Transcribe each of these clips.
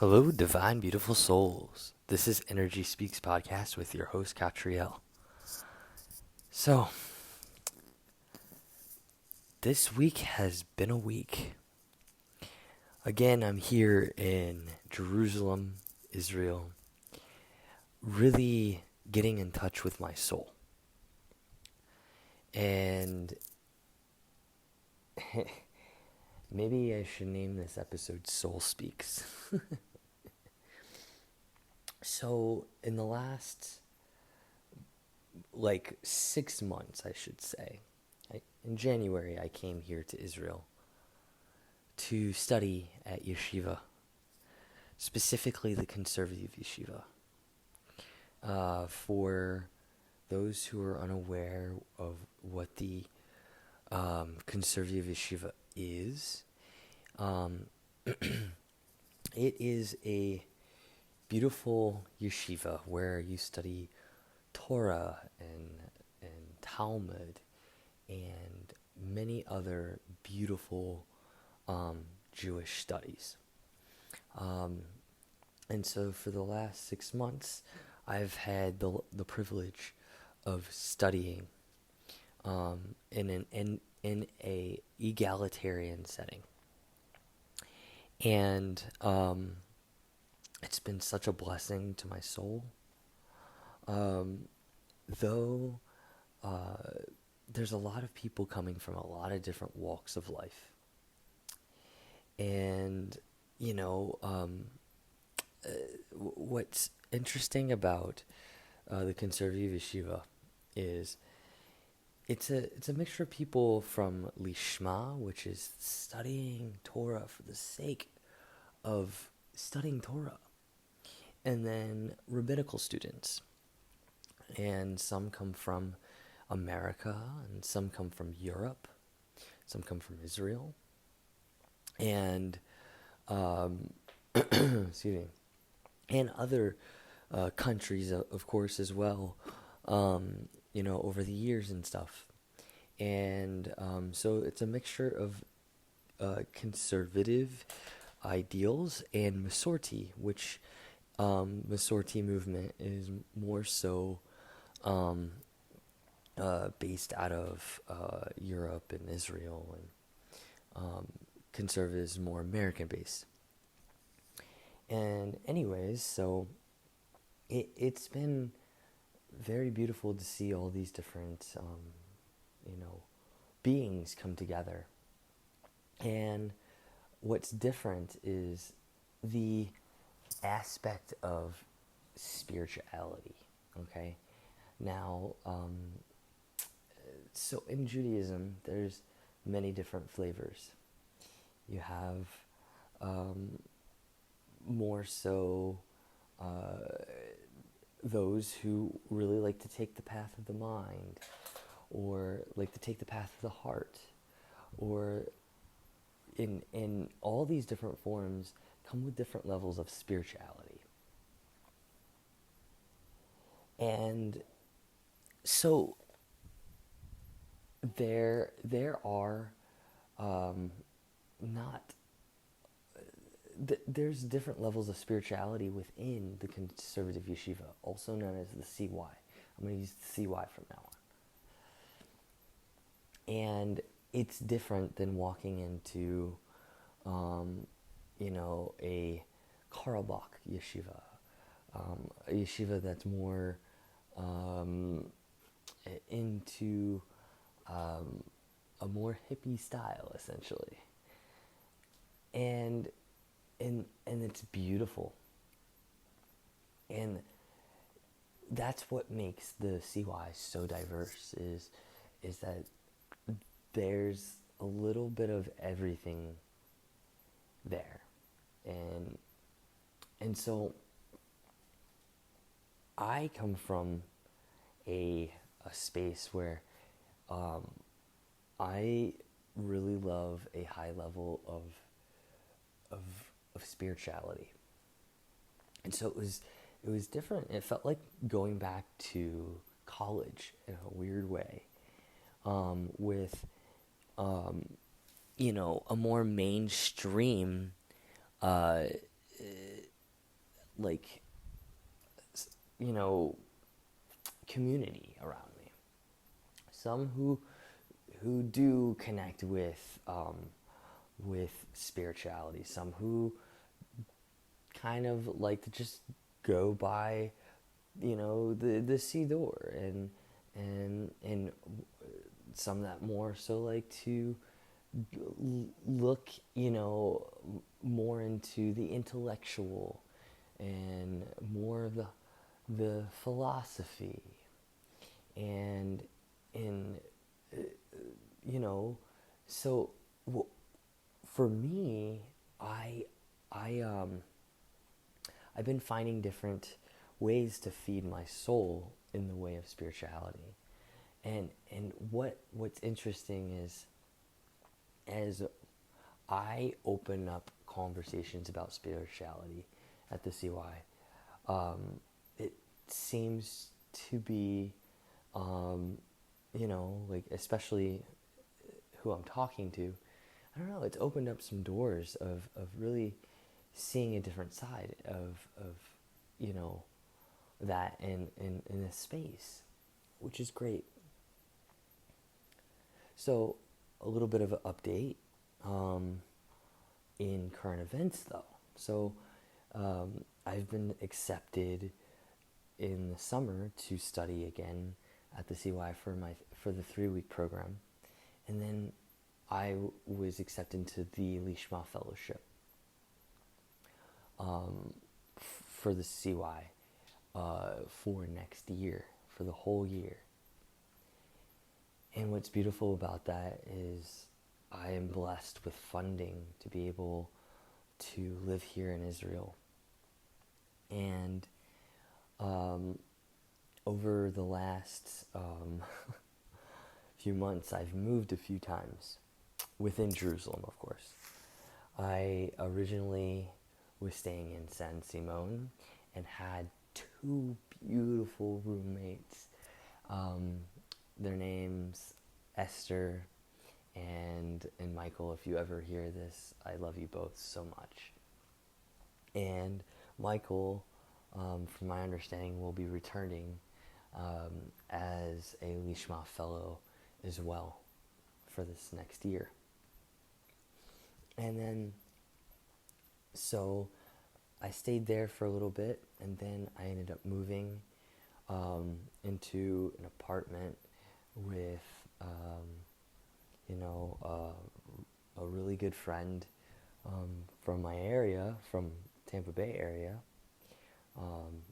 Hello, divine, beautiful souls. This is Energy Speaks podcast with your host, Catriel. So, this week has been a week. Again, I'm here in Jerusalem, Israel, really getting in touch with my soul. And maybe I should name this episode Soul Speaks. So, in the last, 6 months, I should say, in January, I came here to Israel to study at yeshiva, specifically the conservative yeshiva. For those who are unaware of what the conservative yeshiva is, it is a beautiful yeshiva where you study Torah and Talmud and many other beautiful Jewish studies. And so for the last 6 months, I've had the privilege of studying in a egalitarian setting, and it's been such a blessing to my soul. Though there's a lot of people coming from a lot of different walks of life, and what's interesting about the conservative yeshiva is it's a mixture of people from Lishma, which is studying Torah for the sake of studying Torah, and then rabbinical students. And some come from America, and some come from Europe, some come from Israel, and excuse me, and other countries, of course, as well, over the years and stuff. And so it's a mixture of conservative ideals and Masorti, which Masorti movement is more so based out of Europe and Israel, and conservative is more American based. And anyways, so it's been very beautiful to see all these different beings come together. And what's different is the aspect of spirituality. Okay, now so in Judaism there's many different flavors. You have more so those who really like to take the path of the mind, or like to take the path of the heart, or in all these different forms come with different levels of spirituality. And so there are not there's different levels of spirituality within the conservative yeshiva, also known as the CY. I'm going to use the CY from now on. And it's different than walking into, a Karlbach yeshiva, a yeshiva that's more into a more hippie style, essentially. And it's beautiful. And that's what makes the CY so diverse, is that there's a little bit of everything there. And so I come from a space where I really love a high level of spirituality. And so it was different. It felt like going back to college in a weird way, with a more mainstream like, you know, community around me. Some who do connect with spirituality. Some who kind of like to just go by, the sea door, and some that more so like to look, more into the intellectual and more of the philosophy, and in you know so for me, I I I've been finding different ways to feed my soul in the way of spirituality. And what's interesting is, as I open up conversations about spirituality at the CY, it seems to be, like, especially who I'm talking to, I don't know, it's opened up some doors of really seeing a different side of you know, that in this space, which is great. So, a little bit of an update in current events, though. So, I've been accepted in the summer to study again at the CY for the 3 week program, and then I was accepted to the Lishma Fellowship for the CY for next year, for the whole year. And what's beautiful about that is I am blessed with funding to be able to live here in Israel. And over the last few months, I've moved a few times within Jerusalem, of course. I originally was staying in San Simon and had two beautiful roommates. Their names Esther and Michael. If you ever hear this, I love you both so much. And Michael, from my understanding, will be returning as a Lishma Fellow as well for this next year. And then, so I stayed there for a little bit, and then I ended up moving into an apartment with, a really good friend from my area, from Tampa Bay area,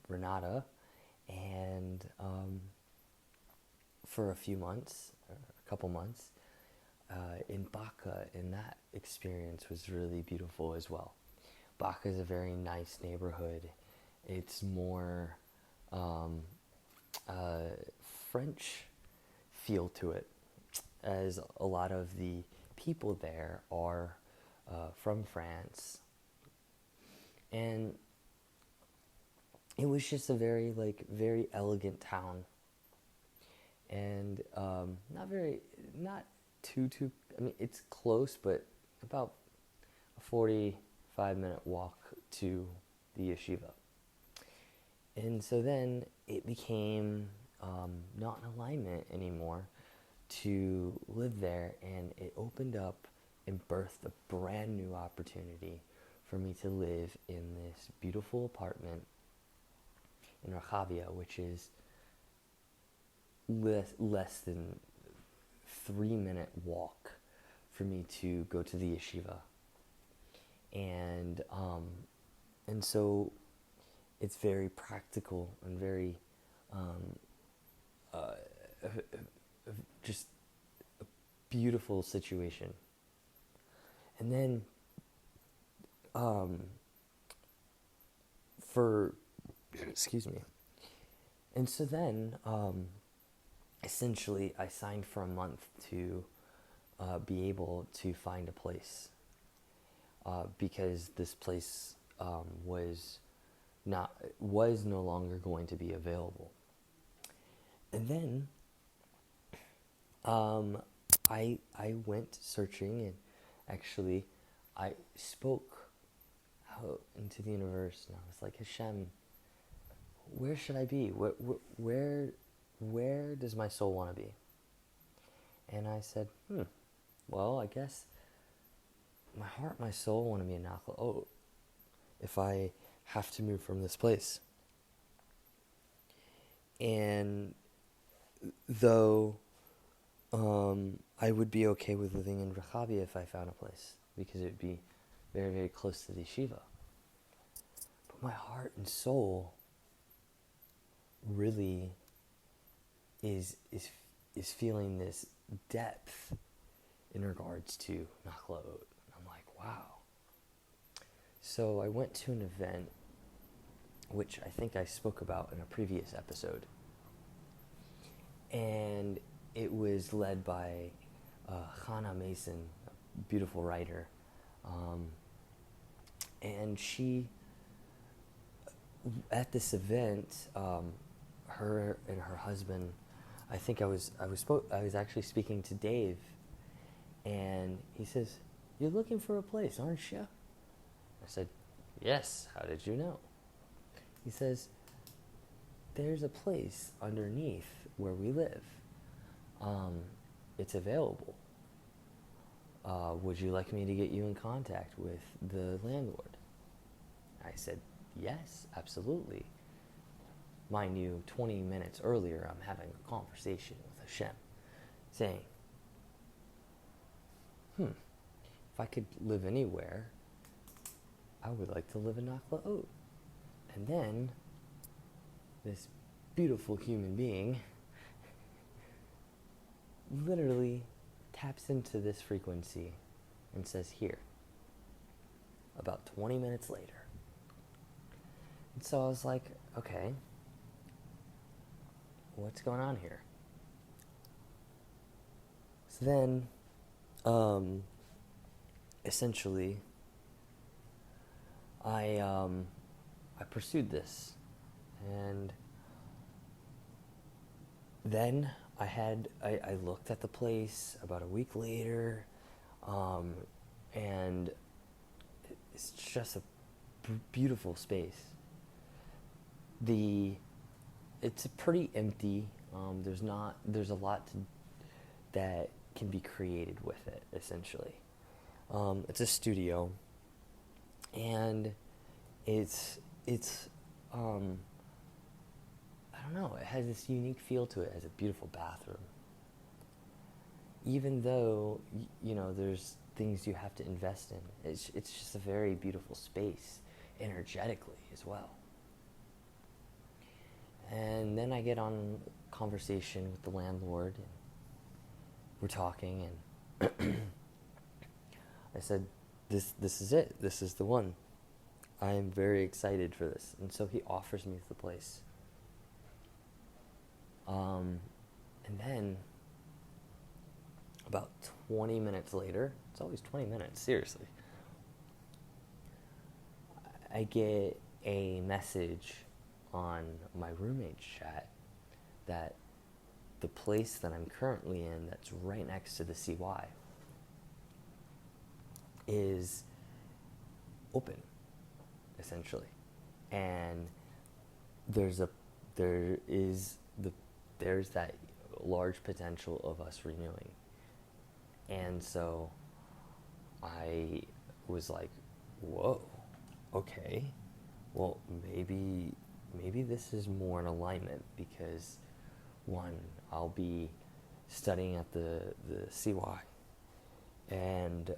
Renata, and for a few months, or a couple months, in Baca, and that experience was really beautiful as well. Baca is a very nice neighborhood. It's more French feel to it, as a lot of the people there are from France. And it was just a very elegant town, and not too. I mean, it's close, but about a 45-minute walk to the yeshiva. And so then it became not in alignment anymore to live there, and it opened up and birthed a brand new opportunity for me to live in this beautiful apartment in Rehavia, which is less than 3-minute walk for me to go to the yeshiva. And so it's very practical and very just a beautiful situation. And then excuse me. And so then essentially I signed for a month to be able to find a place, because this place was no longer going to be available. And then I went searching, and actually I spoke out into the universe, and I was like, Hashem, where should I be? Where does my soul want to be? And I said, well, I guess my heart, my soul want to be in Nachlaot if I have to move from this place. And though I would be okay with living in Rechabi if I found a place, because it would be very, very close to the yeshiva. But my heart and soul really is feeling this depth in regards to Nachlaot. I'm like, wow. So I went to an event, which I think I spoke about in a previous episode. And it was led by Hannah Mason, a beautiful writer. And she, at this event, her and her husband, I think I was actually speaking to Dave, and he says, "You're looking for a place, aren't you?" I said, "Yes, how did you know?" He says, "There's a place underneath where we live. It's available. Would you like me to get you in contact with the landlord?" I said, "Yes, absolutely." Mind you, 20 minutes earlier, I'm having a conversation with Hashem, saying, if I could live anywhere, I would like to live in Nachlaot. And then, this beautiful human being literally taps into this frequency and says, "Here," about 20 minutes later. And so I was like, okay, what's going on here? So then, essentially, I pursued this, and then I looked at the place about a week later, and it's just a beautiful space. It's pretty empty. There's a lot that can be created with it, essentially. It's a studio, and it's I don't know, it has this unique feel to it. It has a beautiful bathroom. Even though, there's things you have to invest in, it's just a very beautiful space, energetically as well. And then I get on conversation with the landlord, and we're talking, and I said, this is it. This is the one. I am very excited for this. And so he offers me the place. And then, about 20 minutes later, it's always 20 minutes, seriously, I get a message on my roommate's chat that the place that I'm currently in, that's right next to the CY, is open, essentially. And there's that large potential of us renewing. And so I was like, whoa, okay, well, maybe this is more in alignment, because one, I'll be studying at the CY, and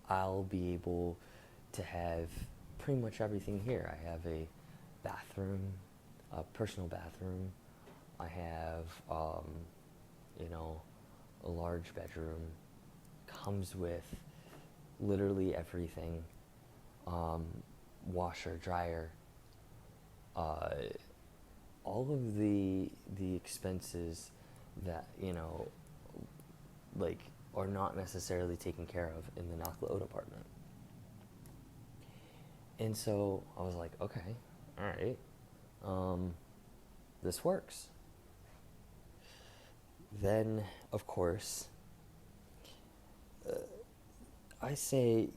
I'll be able to have pretty much everything here. I have a bathroom, a personal bathroom. I have, a large bedroom. Comes with literally everything. Washer, dryer. All of the expenses that, are not necessarily taken care of in the Nachlaot apartment. And so I was like, okay, all right, this works. Then, of course, I say,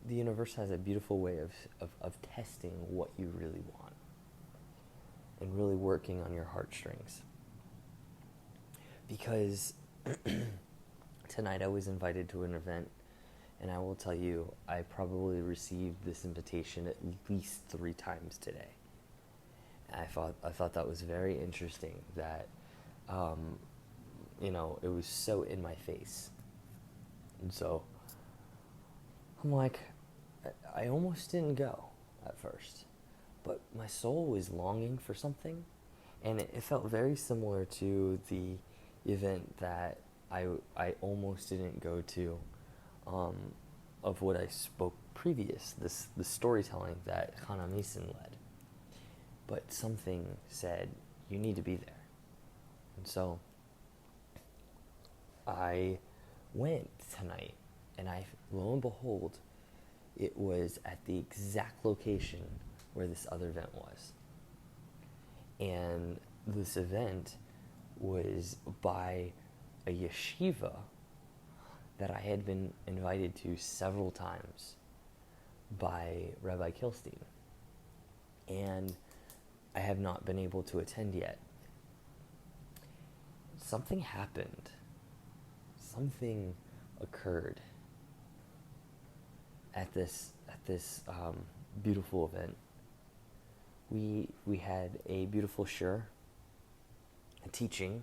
the universe has a beautiful way of testing what you really want and really working on your heartstrings. Because tonight I was invited to an event, and I will tell you, I probably received this invitation at least 3 times today. And I thought that was very interesting that, um, it was so in my face. And so I'm like, I almost didn't go at first, but my soul was longing for something, and it felt very similar to the event that I almost didn't go to, um, of what I spoke previous, the storytelling that Hana Mason led. But something said, you need to be there. And so I went tonight, and lo and behold, it was at the exact location where this other event was. And this event was by a yeshiva that I had been invited to several times by Rabbi Kilstein. And I have not been able to attend yet. Something happened. Something occurred at this beautiful event. We had a beautiful shir, a teaching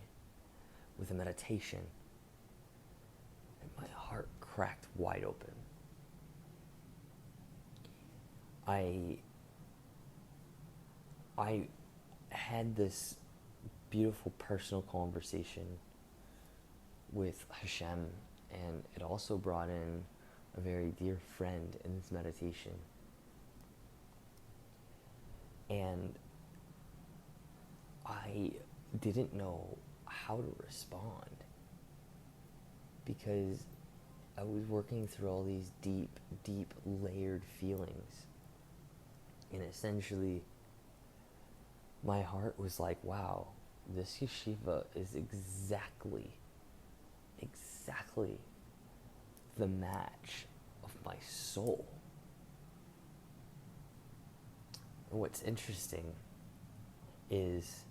with a meditation, and my heart cracked wide open. I had this beautiful personal conversation with Hashem, and it also brought in a very dear friend in this meditation. And I didn't know how to respond, because I was working through all these deep, deep layered feelings. And essentially, my heart was like, wow, this yeshiva is exactly the match of my soul. And what's interesting is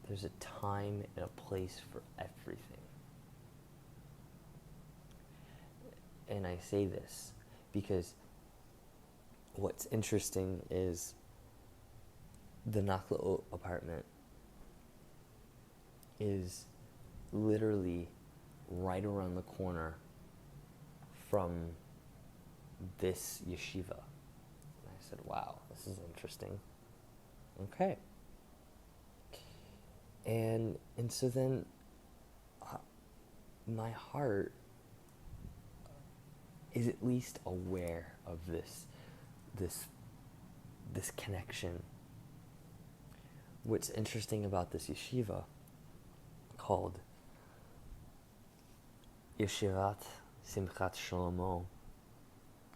there's a time and a place for everything. And I say this because what's interesting is the Nakla apartment is literally right around the corner from this yeshiva. And I said, wow, this is interesting. Okay. And so then my heart is at least aware of this connection. What's interesting about this yeshiva, called Yeshivat Simchat Shlomo,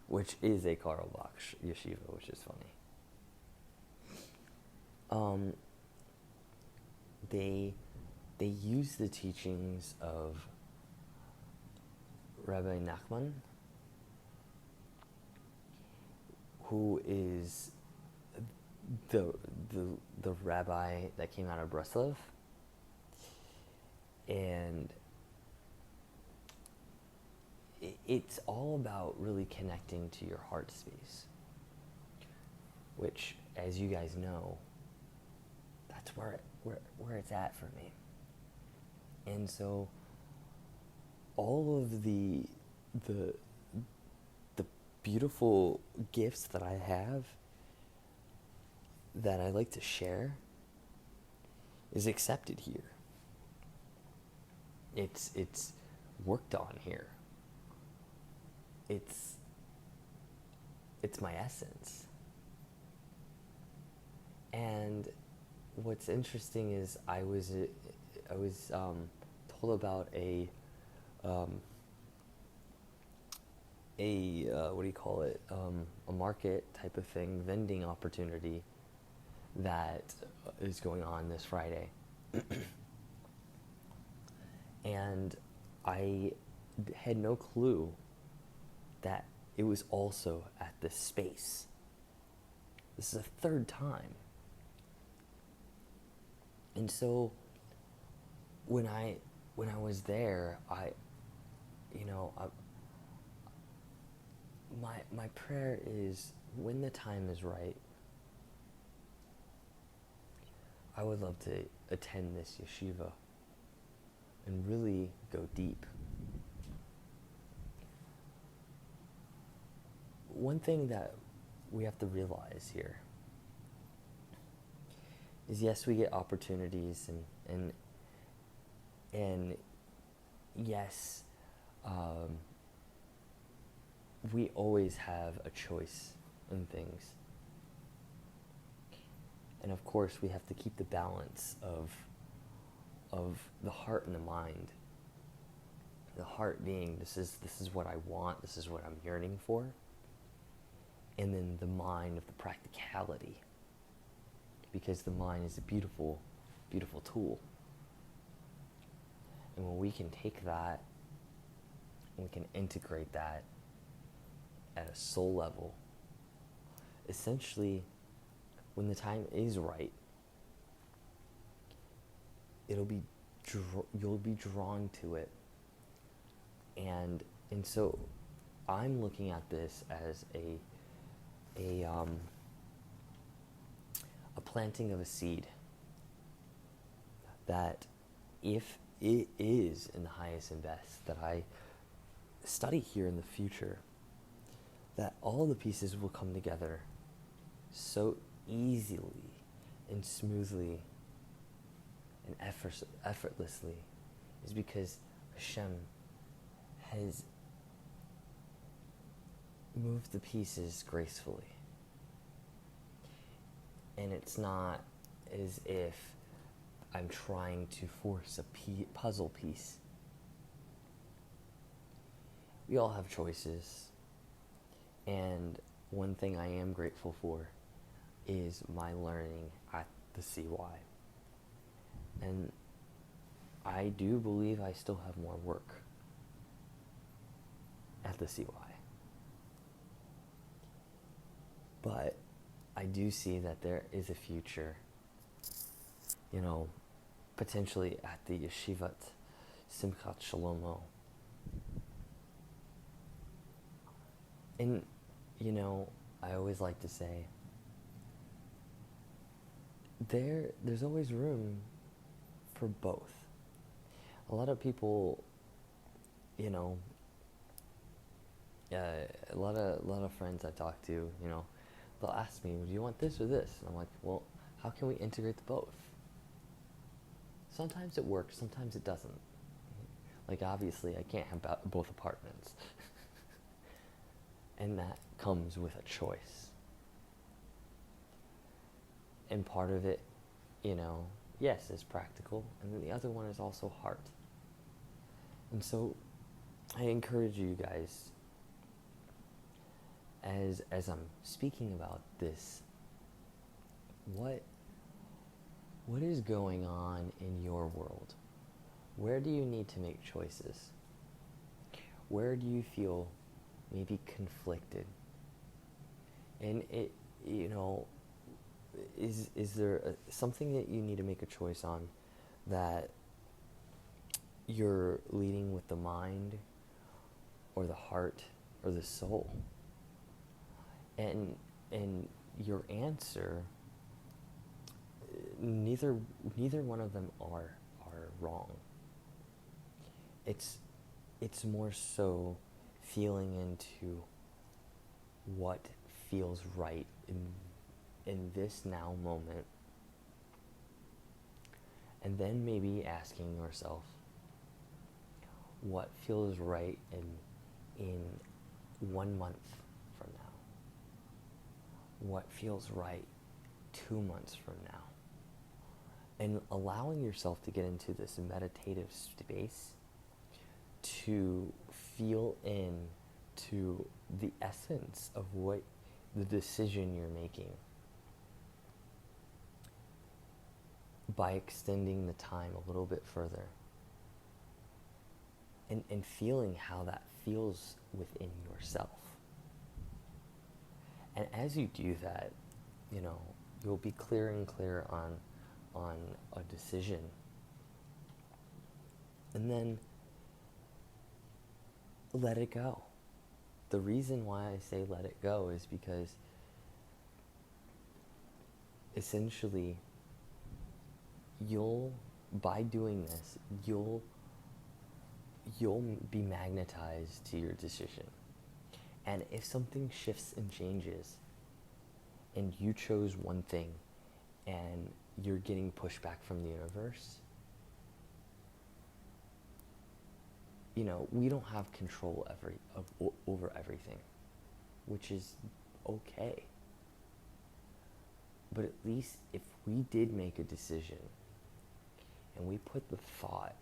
which is a Karl Bach yeshiva, which is funny. They use the teachings of Rabbi Nachman, who is the rabbi that came out of Breslov, and it's all about really connecting to your heart space, which, as you guys know, that's where it's at for me. And so all of the beautiful gifts that I have that I like to share is accepted here. It's worked on here. It's my essence. And what's interesting is I was told about a what do you call it? A market type of thing, vending opportunity that is going on this Friday. And I had no clue that it was also at this space. This is a third time. And so when I was there, you know, I, my prayer is when the time is right, I would love to attend this yeshiva and really go deep. One thing that we have to realize here is, yes, we get opportunities, and yes, we always have a choice in things. And of course, we have to keep the balance of the heart and the mind. The heart being, this is what I want, this is what I'm yearning for. And then the mind of the practicality. Because the mind is a beautiful, beautiful tool. And when we can take that, and we can integrate that at a soul level, essentially, when the time is right, you'll be drawn to it. And so I'm looking at this as a planting of a seed, that if it is in the highest and best that I study here in the future, that all the pieces will come together so easily and smoothly and effortlessly, is because Hashem has moved the pieces gracefully. And it's not as if I'm trying to force a puzzle piece. We all have choices. And one thing I am grateful for is my learning at the CY. And I do believe I still have more work at the CY. But I do see that there is a future, potentially at the Yeshivat Simchat Shalomo. And, I always like to say, there's always room for both. A lot of people, a lot of friends I talk to, they'll ask me, do you want this or this? And I'm like, well, how can we integrate the both? Sometimes it works, sometimes it doesn't. Like, obviously, I can't have both apartments. And that comes with a choice. And part of it, yes, is practical, and then the other one is also heart. And so I encourage you guys, as I'm speaking about this, what is going on in your world? Where do you need to make choices? Where do you feel maybe conflicted? And is there something that you need to make a choice on, that you're leading with the mind or the heart or the soul? And your answer, neither one of them are wrong. It's more so feeling into what feels right in this now moment, and then maybe asking yourself what feels right in 1 month from now, what feels right 2 months from now, and allowing yourself to get into this meditative space to feel into the essence of what the decision you're making, by extending the time a little bit further, and feeling how that feels within yourself. And as you do that, you know, you'll be clear and clear on a decision. And then let it go. The reason why I say let it go is because essentially you'll by doing this, you'll be magnetized to your decision. And if something shifts and changes and you chose one thing and you're getting pushback from the universe, you know, we don't have control over everything, which is okay. But at least if we did make a decision and we put the thought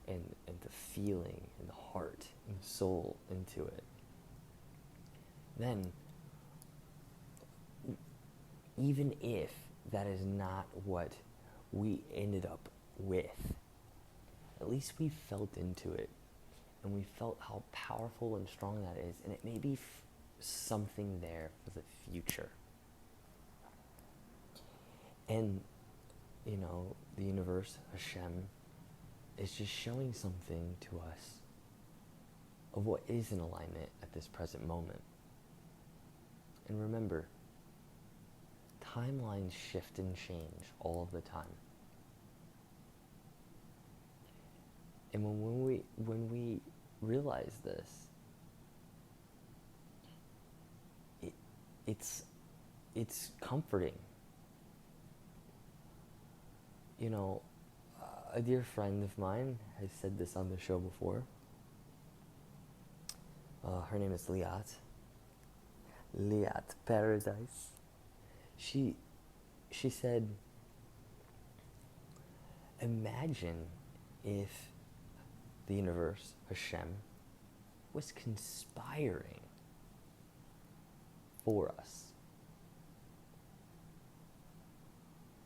and the feeling and the heart and the soul into it, then even if that is not what we ended up with, at least we felt into it and we felt how powerful and strong that is, and it may be something there for the future. And you know, the universe, Hashem, is just showing something to us of what is in alignment at this present moment. And remember, timelines shift and change all of the time. And when we realize this, it's comforting. You know, a dear friend of mine has said this on the show before. Her name is Liat Paradise. She said, imagine if the universe, Hashem, was conspiring for us.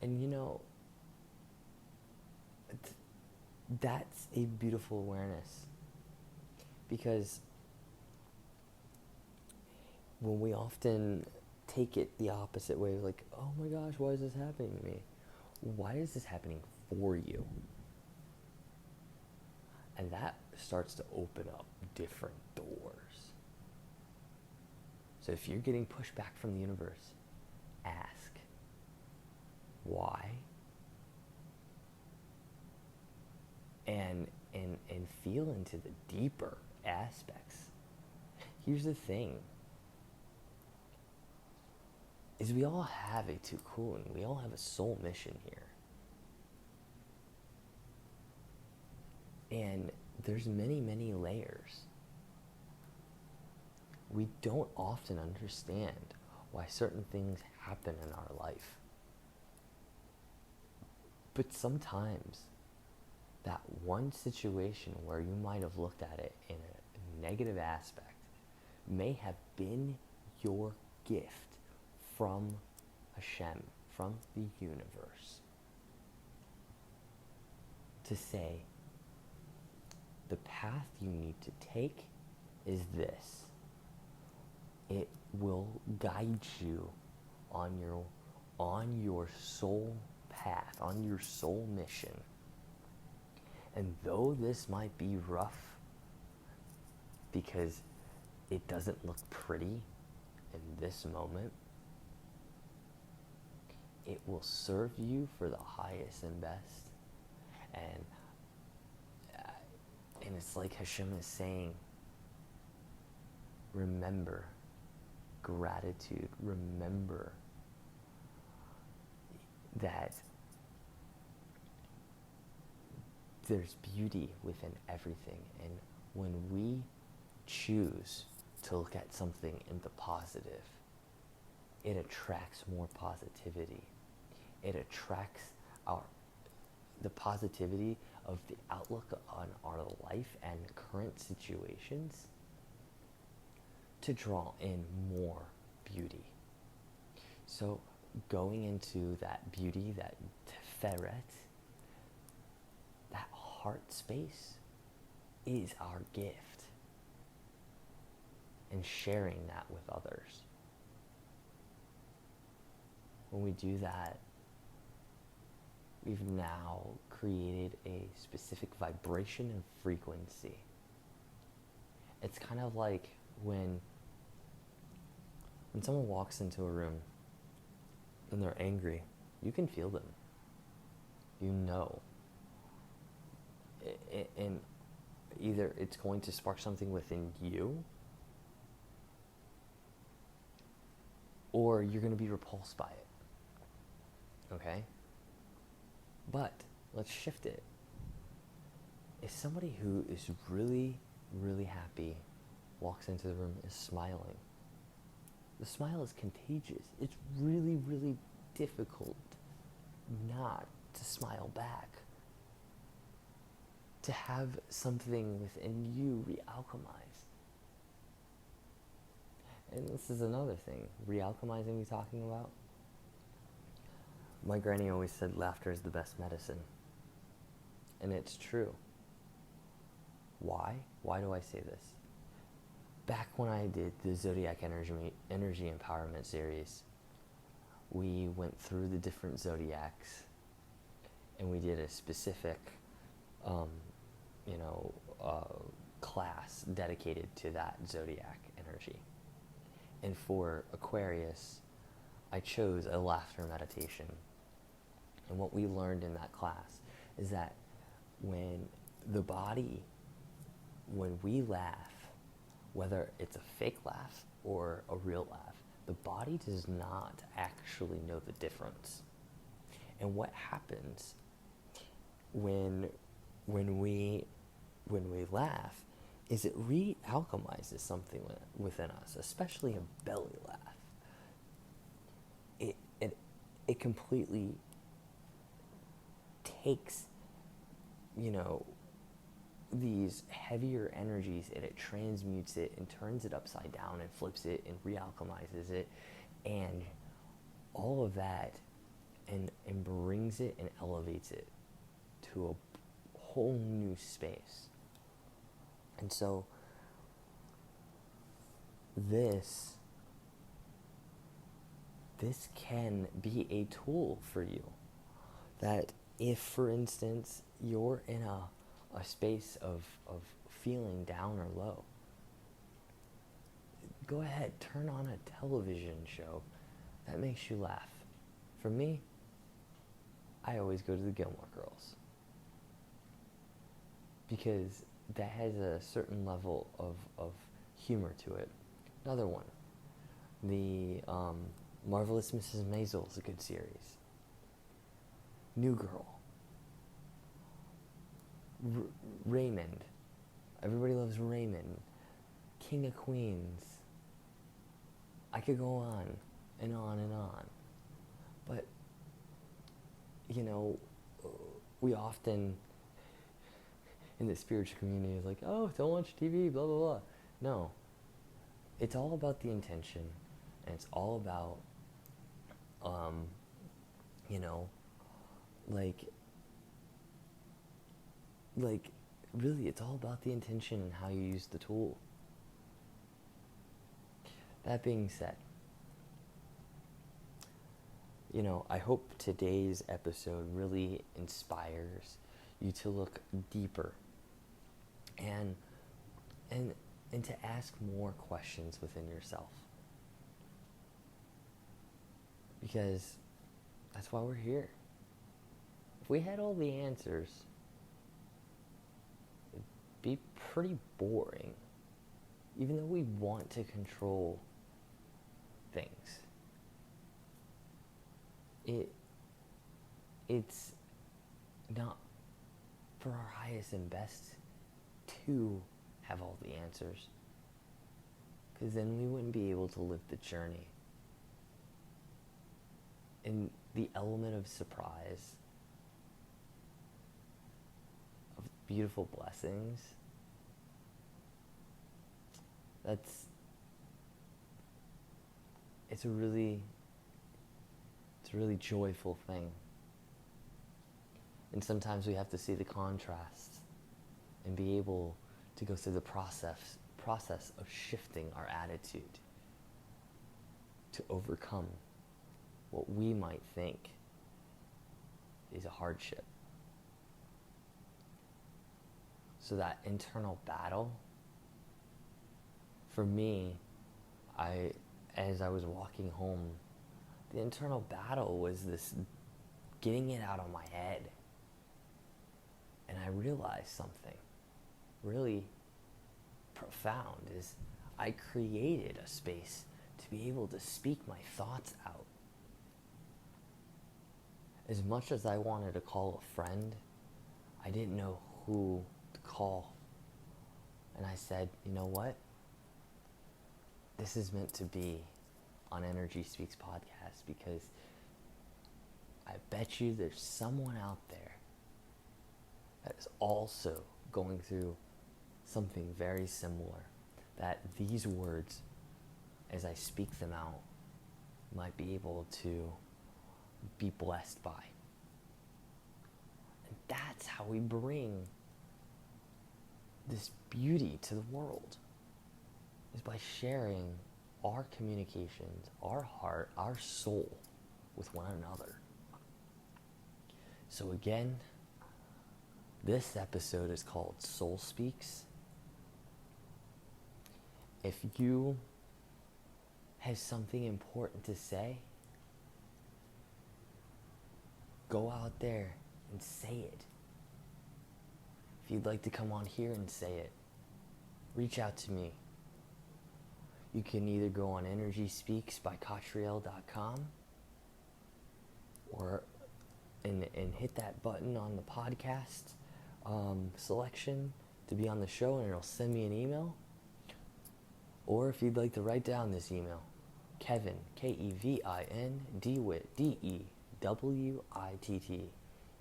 And you know, that's a beautiful awareness, because when we often take it the opposite way, like, oh my gosh, why is this happening to me? Why is this happening for you? And that starts to open up different doors. So if you're getting pushback from the universe, ask, why? And feel into the deeper aspects. Here's the thing, is we all have a tikkun, we all have a soul mission here. And there's many, many layers. We don't often understand why certain things happen in our life. But sometimes that one situation where you might have looked at it in a negative aspect may have been your gift from Hashem, from the universe, to say, the path you need to take is this. It will guide you on your soul path, on your soul mission. And though this might be rough, because it doesn't look pretty in this moment, it will serve you for the highest and best. And it's like Hashem is saying, remember gratitude, remember that there's beauty within everything. And when we choose to look at something in the positive, it attracts more positivity. It attracts the positivity of the outlook on our life and current situations to draw in more beauty. So going into that beauty, that teferet, that heart space is our gift, and sharing that with others. when we do that, we've now created a specific vibration and frequency. It's kind of like when someone walks into a room and they're angry, you can feel them. You know. And either it's going to spark something within you, or you're going to be repulsed by it. Okay? But let's shift it. If somebody who is really, really happy walks into the room is smiling, the smile is contagious. It's really, really difficult not to smile back. To have something within you re-alchemize. And this is another thing. Re-alchemizing we talking about? My granny always said laughter is the best medicine. And it's true. Why? Why do I say this? Back when I did the Zodiac Energy Empowerment series, we went through the different zodiacs and we did a specific class dedicated to that zodiac energy. And for Aquarius, I chose a laughter meditation. And what we learned in that class is that when we laugh, whether it's a fake laugh or a real laugh, the body does not actually know the difference. And what happens when we laugh is it re-alchemizes something within us, especially a belly laugh. It completely takes, these heavier energies and it transmutes it and turns it upside down and flips it and re-alchemizes it and all of that and brings it and elevates it to a whole new space. And so this can be a tool for you. That if, for instance, you're in a space of feeling down or low, go ahead, turn on a television show that makes you laugh. For me, I always go to the Gilmore Girls. Because that has a certain level of humor to it. Another one, the Marvelous Mrs. Maisel is a good series. New Girl. Raymond. Everybody loves Raymond. King of Queens. I could go on and on and on. But, we often, in the spiritual community, is like, oh, don't watch TV, blah, blah, blah. No. It's all about the intention. And it's all about, really, it's all about the intention and how you use the tool. That being said, I hope today's episode really inspires you to look deeper and to ask more questions within yourself. Because that's why we're here. If we had all the answers, it'd be pretty boring. Even though we want to control things. It's not for our highest and best to have all the answers. Because then we wouldn't be able to live the journey. And the element of surprise, of beautiful blessings, it's a really joyful thing. And sometimes we have to see the contrast and be able to go through the process of shifting our attitude to overcome what we might think is a hardship. So that internal battle, for me, as I was walking home, the internal battle was this getting it out of my head. And I realized something really profound is I created a space to be able to speak my thoughts out. As much as I wanted to call a friend, I didn't know who to call. And I said, you know what? This is meant to be on Energy Speaks podcast, because I bet you there's someone out there that is also going through something very similar, that these words, as I speak them out, might be able to be blessed by. And that's how we bring this beauty to the world, is by sharing our communications, our heart, our soul with one another. So again, this episode is called Soul Speaks. If you have something important to say, go out there and say it. If you'd like to come on here and say it, reach out to me. You can either go on energyspeaksbycottrell.com or and hit that button on the podcast selection to be on the show, and it'll send me an email. Or if you'd like to write down this email, Kevin, Kevin, DeWitt, DEWITT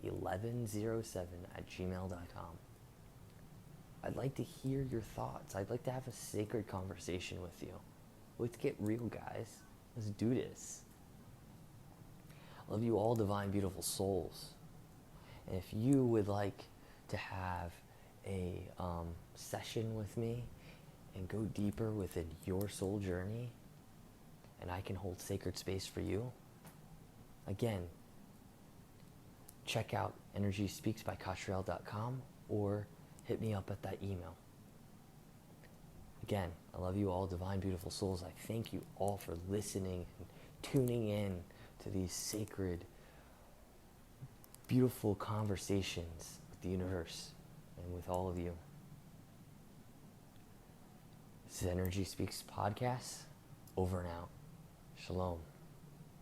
1107 @gmail.com. I'd like to hear your thoughts. I'd like to have a sacred conversation with you. Let's get real, guys. Let's do this. I love you all, divine, beautiful souls. And if you would like to have a session with me and go deeper within your soul journey, and I can hold sacred space for you, again, check out energyspeaksbycottrell.com or hit me up at that email. Again, I love you all, divine, beautiful souls. I thank you all for listening and tuning in to these sacred, beautiful conversations with the universe and with all of you. This is Energy Speaks Podcast. Over and out. Shalom.